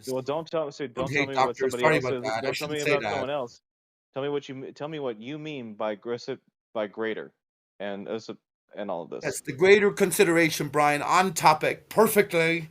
Well, don't tell. So Don't don't tell hate me what doctors. somebody Sorry else about is. that. I Don't tell shouldn't me say about that. someone else. Tell me what you mean by by greater, and and all of this. Yes, the greater consideration, Brian, on topic, perfectly,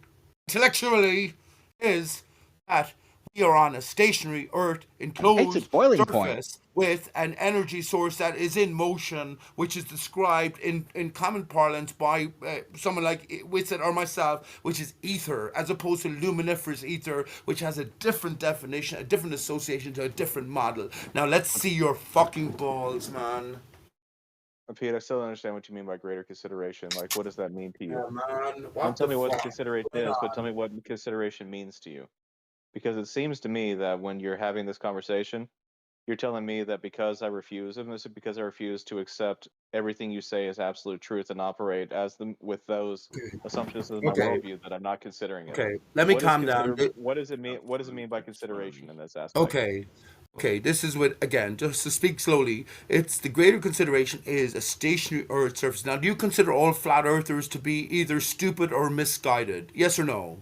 intellectually, is that we are on a stationary Earth It's its enclosed boiling point. surface with an energy source that is in motion, which is described in common parlance by someone like Witsit or myself, which is ether, as opposed to luminiferous ether, which has a different definition, a different association to a different model. Now let's see your fucking balls, man. Pete, I still don't understand what you mean by greater consideration. Like, what does that mean to you? Yeah, man. Don't What tell the me what fuck? consideration What's going is, but tell on? me what consideration means to you. Because it seems to me that when you're having this conversation, you're telling me that because I refuse, and this is because I refuse to accept everything you say as absolute truth and operate with those assumptions as my Okay. worldview, that I'm not considering it. Okay. Let me calm down. What does it mean? What does it mean by consideration in this aspect? Okay. Okay, this is what, again, just to speak slowly, it's the greater consideration is a stationary Earth surface. Now, do you consider all flat earthers to be either stupid or misguided? Yes or no?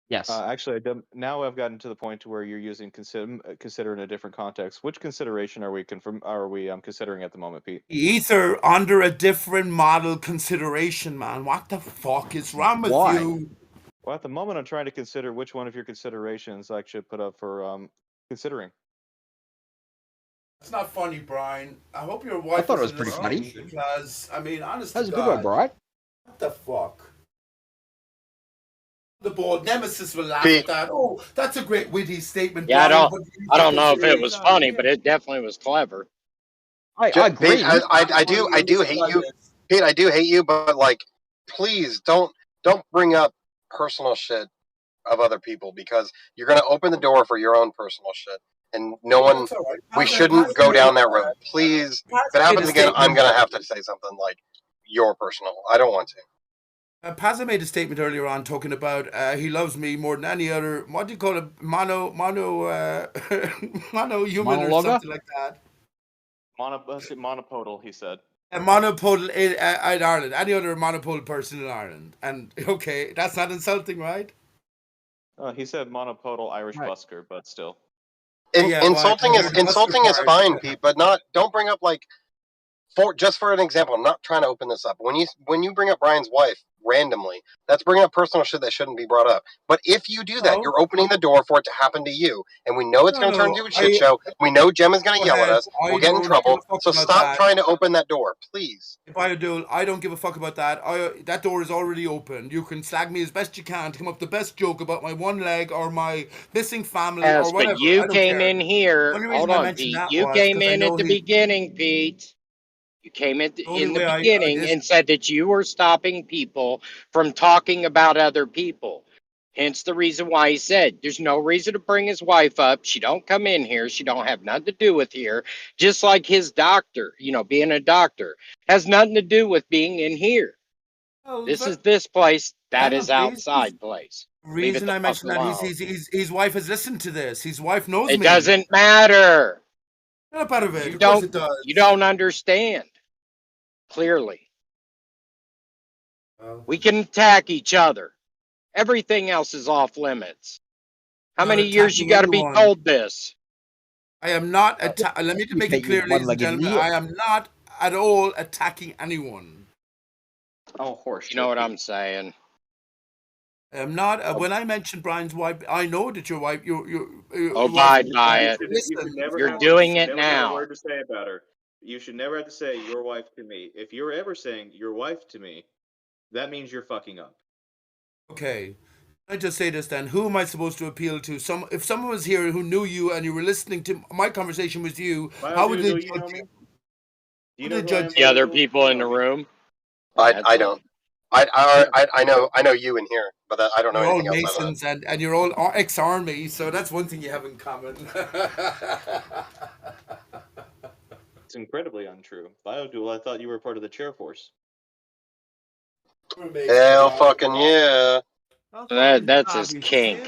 Yes. Actually, now I've gotten to the point to where you're using consider in a different context. Which consideration are we considering at the moment, Pete? Ether under a different model consideration, man. What the fuck is wrong with Why? you? Well, at the moment, I'm trying to consider which one of your considerations I should put up for considering. It's not funny, Brian. I hope your I wife thought it was isn't pretty listening funny. because, I mean, honest That to was a good one, God, Brian. what the fuck? The board nemesis will laugh Pete, at that. Oh, that's a great witty statement, Yeah, Brian. But you I take don't know if it consideration. was funny, but it definitely was clever. I Pete, agree. I do hate you, Pete. I do hate you, but like, please don't bring up personal shit of other people because you're gonna open the door for your own personal shit, and no Oh, one. it's all right. We Paz shouldn't go made, down that road, please. If it made a happens again, I'm statement. gonna have to say something like your personal. I don't want to. Pazza made a statement earlier on talking about he loves me more than any other. What do you call it? Mono human or Monologa? something like that. Monopodal, he said. A monopole in Ireland. Any other monopole person in Ireland. And okay, that's not insulting, right? He said monopodal Irish Right. busker, but still. Yeah, well, I heard the busker Insulting is part. fine, Pete, but not. Don't bring up like for an example. I'm not trying to open this up. When you bring up Brian's wife randomly, that's bringing up personal shit that shouldn't be brought up. But if you do that, No, you're opening the door for it to happen to you, and we know it's no, going to turn no. into a shit show. We know Gemma's going Go to yell at ahead. us. I We'll get in don't give trouble. a fuck So about stop that. trying to open that door, please. If I don't give a fuck about that. That door is already open. You can slag me as best you can to come up with the best joke about my one leg or my missing family or Yes, but whatever. you I don't came care. in The here. only Hold reason I on, mentioned Pete. that You was came because I in at know the he. beginning, Pete. You came The only in the way I beginning is and said that you were stopping people from talking about other people. Hence the reason why he said there's no reason to bring his wife up. She don't come in here. She don't have nothing to do with here. Just like his doctor, being a doctor has nothing to do with being in here. well, This is this place. That hang on, is please. outside place. Leave it Reason the I fuck mentioned that alone. his wife has listened to this. His wife knows It me. doesn't matter. Not part of it. You Of course don't it does. you don't understand clearly. Well, We can attack each other. Everything else is off limits. How I'm not many years you attacking got to be anyone. told this? I am not I Let me make it appreciate you, clear, ladies and one-legged gentlemen. idiot. I am not at all attacking anyone. Oh, horse You know shit, what I'm Pete. saying? I am not. When I mentioned Brian's wife, I know that your wife, your wife, Abide by it. You should listen. never You're have doing it never have a now. word to say about her. You should never have to say your wife to me. If you're ever saying your wife to me, that means you're fucking up. Okay. I just say this then. Who am I supposed to appeal to? If someone was here who knew you and you were listening to my conversation with you, how would they Do you judge know me? you? Do you How know would they who I am? judge The you? other people in the room. That's I it. don't. I know you in here, but I don't know You're all anything outside of that. Masons and you're all ex-army, so that's one thing you have in common. It's incredibly untrue. I thought you were part of the chair force. Hell fucking yeah. That's his kink.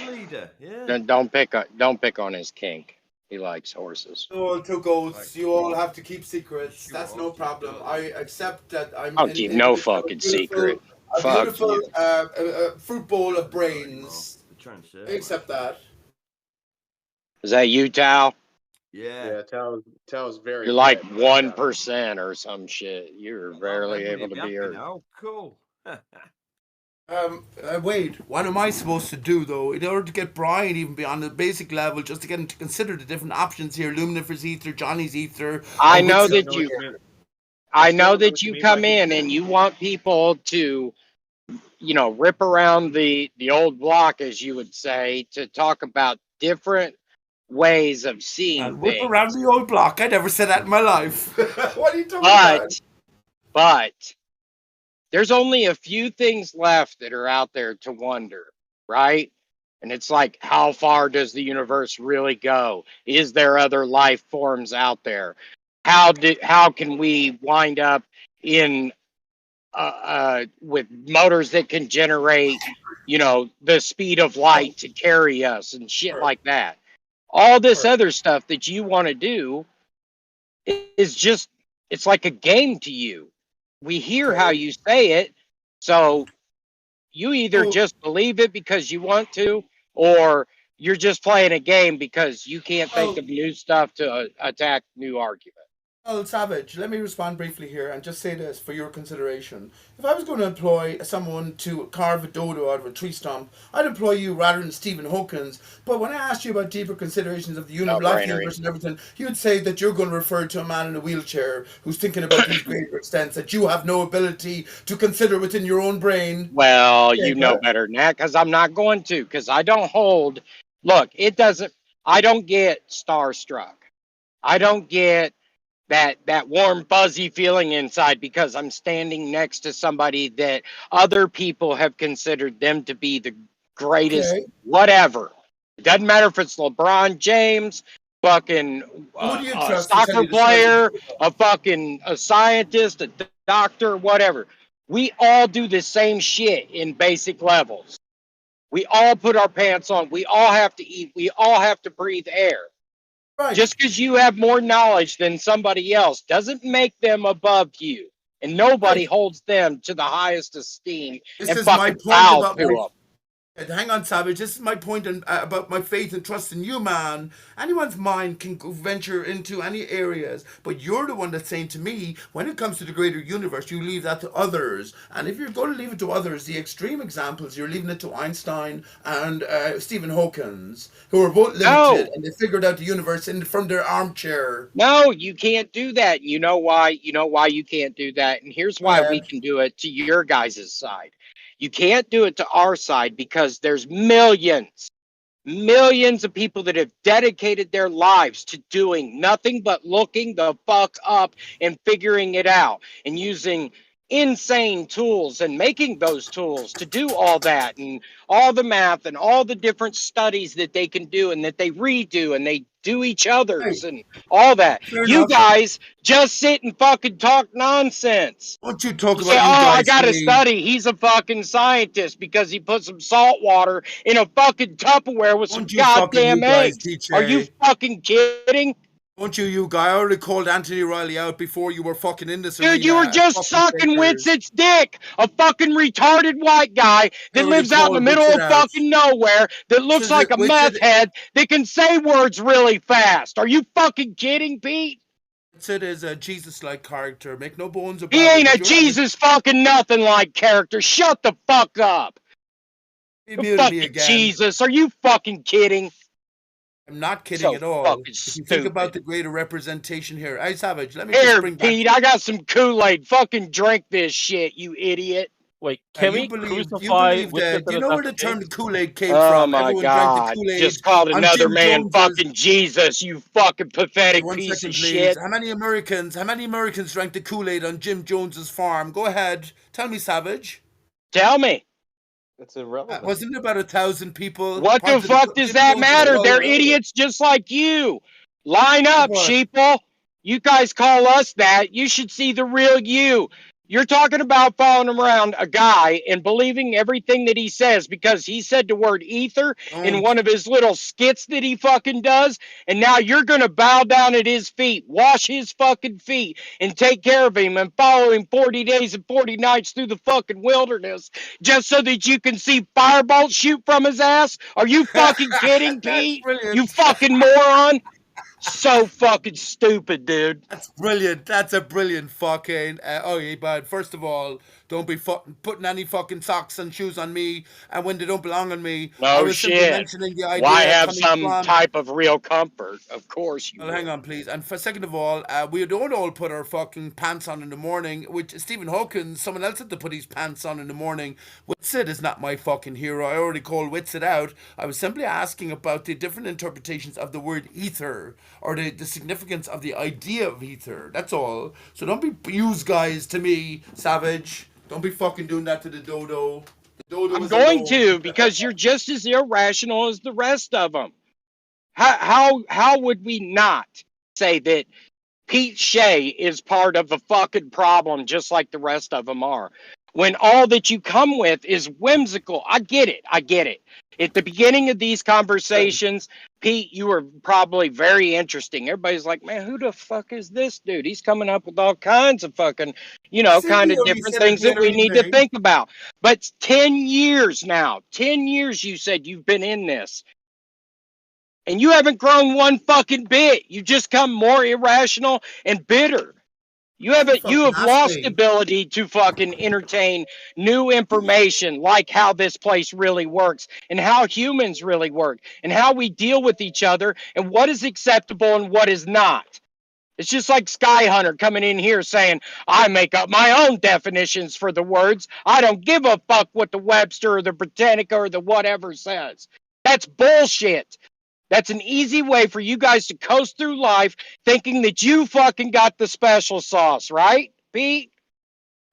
Yeah. Don't pick on his kink. He likes horses. You all took oaths. You all have to keep secrets. That's no problem. I accept that I'm I'll keep no fucking secret. a Fuck beautiful you. fruit bowl of brains. I accept that. Is that you, Tao? Yeah, Tao's very. You're like 1% or some shit. You're rarely able to be heard. Oh, cool. Wait, what am I supposed to do though in order to get Brian even beyond the basic level, just to get him to consider the different options here? Luminifer's ether, Johnny's ether. I or know which- that you. I know that you come in and you want people to, rip around the old block, as you would say, to talk about different ways of seeing whip things. around the old block. I never said that in my life. What are you talking about? But there's only a few things left that are out there to wonder, right? And it's like, how far does the universe really go? Is there other life forms out there? How can we wind up in with motors that can generate, the speed of light to carry us and shit like that? All this other stuff that you want to do is just, it's like a game to you. We hear how you say it, so you either just believe it because you want to, or you're just playing a game because you can't think of new stuff to attack new argument. Well, Savage, let me respond briefly here and just say this for your consideration. If I was going to employ someone to carve a dodo out of a tree stump, I'd employ you rather than Stephen Hawkins. But when I asked you about deeper considerations of the life, universe, and everything, you'd say that you're going to refer to a man in a wheelchair who's thinking about these greater extents that you have no ability to consider within your own brain. Well, you know better than that, because I'm not going to, because I don't hold. Look, I don't get starstruck. I don't get that warm fuzzy feeling inside because I'm standing next to somebody that other people have considered them to be the greatest whatever. It doesn't matter if it's LeBron James, fucking a soccer player, a scientist, a doctor, whatever. We all do the same shit in basic levels. We all put our pants on. We all have to eat. We all have to breathe air. Right. Just because you have more knowledge than somebody else doesn't make them above you. And nobody holds them to the highest esteem. This is my point about hang on, Savage. This is my point about my faith and trust in you, man. Anyone's mind can venture into any areas, but you're the one that's saying to me, when it comes to the greater universe, you leave that to others. And if you're going to leave it to others, the extreme examples, you're leaving it to Einstein and Stephen Hawkins, who are both limited, and they figured out the universe from their armchair. No, you can't do that. You know why? You know why you can't do that? And here's why we can do it to your guys' side. You can't do it to our side because there's millions of people that have dedicated their lives to doing nothing but looking the fuck up and figuring it out and using insane tools and making those tools to do all that and all the math and all the different studies that they can do and that they redo and they do each other's and all that. You guys just sit and fucking talk nonsense. Don't you talk about say, I gotta study. He's a fucking scientist because he put some salt water in a fucking Tupperware with some goddamn eggs. Are you fucking kidding? Don't you guy? I already called Anthony Riley out before you were fucking in this arena. Dude, you were just sucking Winston's dick. A fucking retarded white guy that lives out in the middle of fucking nowhere that looks like a meth head that can say words really fast. Are you fucking kidding, Pete? It is a Jesus-like character. Make no bones about it. He ain't a Jesus fucking nothing like character. Shut the fuck up. Fucking Jesus. Are you fucking kidding? I'm not kidding at all. If you think about the greater representation here. Hey, Savage, let me just bring back... Pete, I got some Kool-Aid. Fucking drink this shit, you idiot. Wait, can we crucify... Do you know where the term Kool-Aid came from? Oh my God. Just called another man fucking Jesus, you fucking pathetic piece of shit. How many Americans drank the Kool-Aid on Jim Jones's farm? Go ahead. Tell me, Savage. Tell me. It's irrelevant. Wasn't it about 1,000 people? What the fuck does that matter? They're idiots just like you. Line up, sheeple. You guys call us that. You should see the real you. You're talking about following around a guy and believing everything that he says because he said the word ether in Don't. one of his little skits that he fucking does. And now you're going to bow down at his feet, wash his fucking feet, and take care of him and follow him 40 days and 40 nights through the fucking wilderness just so that you can see firebolts shoot from his ass? Are you fucking kidding, That's Pete? You brilliant. fucking moron. So fucking stupid, dude. That's brilliant. That's a brilliant fucking. Okay, but first of all, don't be putting any fucking socks and shoes on me, and when they don't belong on me. I No was simply shit. mentioning the Why idea have coming some from. type of real comfort? Of course you Well, hang would. on, please. And for second of all, we don't all put our fucking pants on in the morning. Which Stephen Hawking, someone else had to put his pants on in the morning. Whitsit is not my fucking hero. I already called Whitsit out. I was simply asking about the different interpretations of the word ether, or the significance of the idea of ether. That's all. So don't be use guys to me, Savage. Don't be fucking doing that to the dodo. The dodo I'm is going alone. to because you're just as irrational as the rest of them. How would we not say that Pete Shea is part of the fucking problem just like the rest of them are? When all that you come with is whimsical. I get it. I get it. At the beginning of these conversations, Pete, you were probably very interesting. Everybody's like, man, who the fuck is this dude? He's coming up with all kinds of fucking, kind of Singularly different said it things the that other we need to evening. think about. But 10 years now, 10 years you said you've been in this. And you haven't grown one fucking bit. You just come more irrational and bitter. Didn't You fucking have ask lost the me. ability to fucking entertain new information like how this place really works and how humans really work and how we deal with each other and what is acceptable and what is not. It's just like Sky Hunter coming in here saying, I make up my own definitions for the words. I don't give a fuck what the Webster or the Britannica or the whatever says. That's bullshit. That's an easy way for you guys to coast through life thinking that you fucking got the special sauce, right, Pete?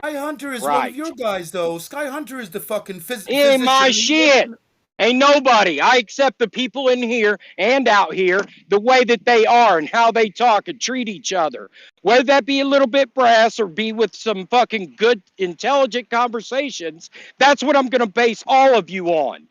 Sky Hunter is one of Right. your guys, though. Sky Hunter is the fucking It ain't my physician. shit. Ain't nobody. I accept the people in here and out here the way that they are and how they talk and treat each other. Whether that be a little bit brass or be with some fucking good, intelligent conversations, that's what I'm going to base all of you on.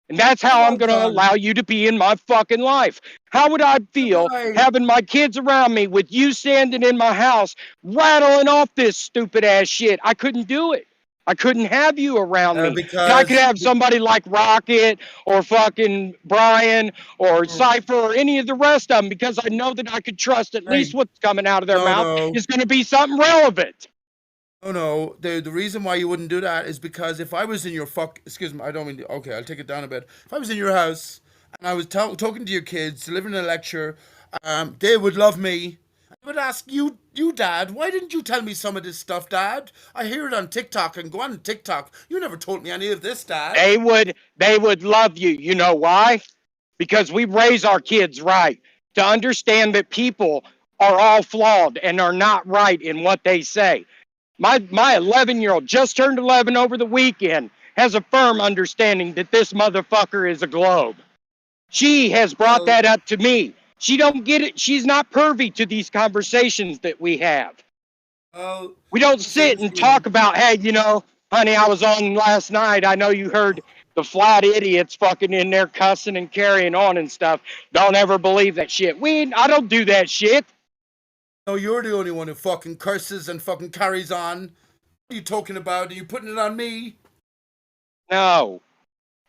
And that's Oh, how I'm well going to allow done. you to be in my fucking life. How would I feel Right. having my kids around me with you standing in my house rattling off this stupid ass shit? I couldn't do it. I couldn't have you around me. And I could Because have somebody like Rocket or fucking Brian or Cypher or any of the rest of them because I know that I could trust at least hey, what's coming out of their no, mouth no, is going to be something relevant. no, no. The reason why you wouldn't do that is because if I was in your excuse me, I don't mean. Okay, I'll take it down a bit. If I was in your house and I was talking to your kids, delivering a lecture, they would love me. I would ask you, Dad, why didn't you tell me some of this stuff, Dad? I hear it on TikTok and go on TikTok. You never told me any of this, Dad. They would love you. You know why? Because we raise our kids right to understand that people are all flawed and are not right in what they say. My 11-year-old just turned 11 over the weekend has a firm understanding that this motherfucker is a globe. She has brought Well, that up to me. She don't get it. She's not privy to these conversations that we have. well, We don't let's say sit this and to you. talk about, hey, honey, I was on last night. I know you heard the flat idiots fucking in there cussing and carrying on and stuff. Don't ever believe that shit. I don't do that shit. No, you're the only one who fucking curses and fucking carries on. What are you talking about? Are you putting it on me? No,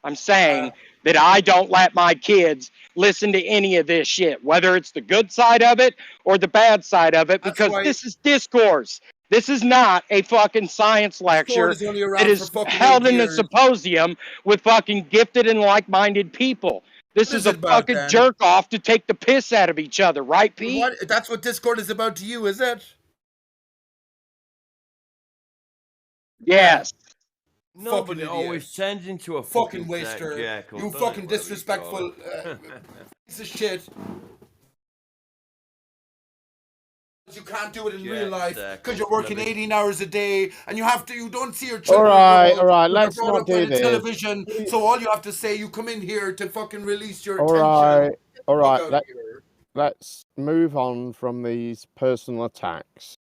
I'm Uh, saying that I don't let my kids listen to any of this shit, whether it's the good side of it or the bad side of it, that's because why this is discourse. This is not a fucking science Discord lecture is only that around for is fucking eight held in a years. symposium with fucking gifted and like-minded people. This What is is a it about fucking then? jerk off to take the piss out of each other, right, Well, Pete? what? That's what Discord is about to you, is it? Yeah. Yes. No, Fucking but it idiot. always turns into a Fucking fucking Jack waster. Jekyll, You doesn't fucking it, whatever you call disrespectful it? piece of shit. You can't do it in real life because you're working bloody. 18 hours a day and you don't see your All children right, at all right. but they're Let's brought not up by do the this. television. So all you have to say, you come in here to fucking release your All tension. right, Get the all fuck right. out of here. Let's move on from these personal attacks.